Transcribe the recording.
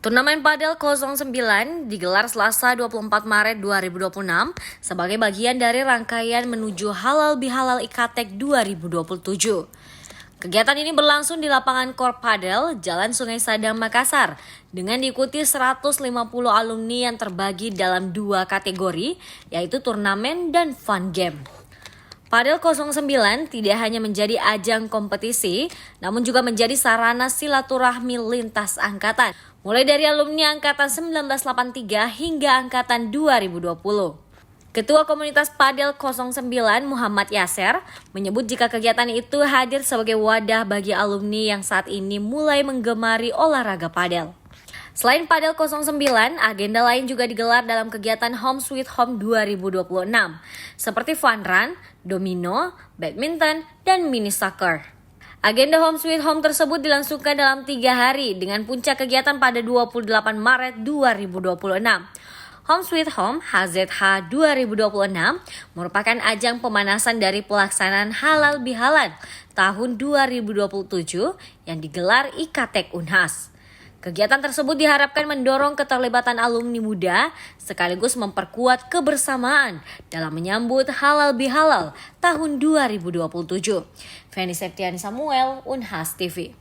Turnamen Padel 09 digelar Selasa 24 Maret 2026 sebagai bagian dari rangkaian menuju Halal Bihalal Ikatek 2027. Kegiatan ini berlangsung di lapangan Kor Padel, Jalan Sungai Sadang, Makassar, dengan diikuti 150 alumni yang terbagi dalam dua kategori, yaitu turnamen dan fun game. Padel 09 tidak hanya menjadi ajang kompetisi, namun juga menjadi sarana silaturahmi lintas angkatan, mulai dari alumni angkatan 1983 hingga angkatan 2020. Ketua Komunitas Padel 09 Muhammad Yasser menyebut jika kegiatan itu hadir sebagai wadah bagi alumni yang saat ini mulai menggemari olahraga padel. Selain Padel 09, agenda lain juga digelar dalam kegiatan Home Sweet Home 2026, seperti fun run, domino, badminton, dan mini soccer. Agenda Home Sweet Home tersebut dilangsungkan dalam 3 hari dengan puncak kegiatan pada 28 Maret 2026. Home Sweet Home HZH 2026 merupakan ajang pemanasan dari pelaksanaan Halal Bihalal tahun 2027 yang digelar Ikatek Unhas. Kegiatan tersebut diharapkan mendorong keterlibatan alumni muda sekaligus memperkuat kebersamaan dalam menyambut Halal Bihalal tahun 2027. Feni Septiani Samuel, Unhas TV.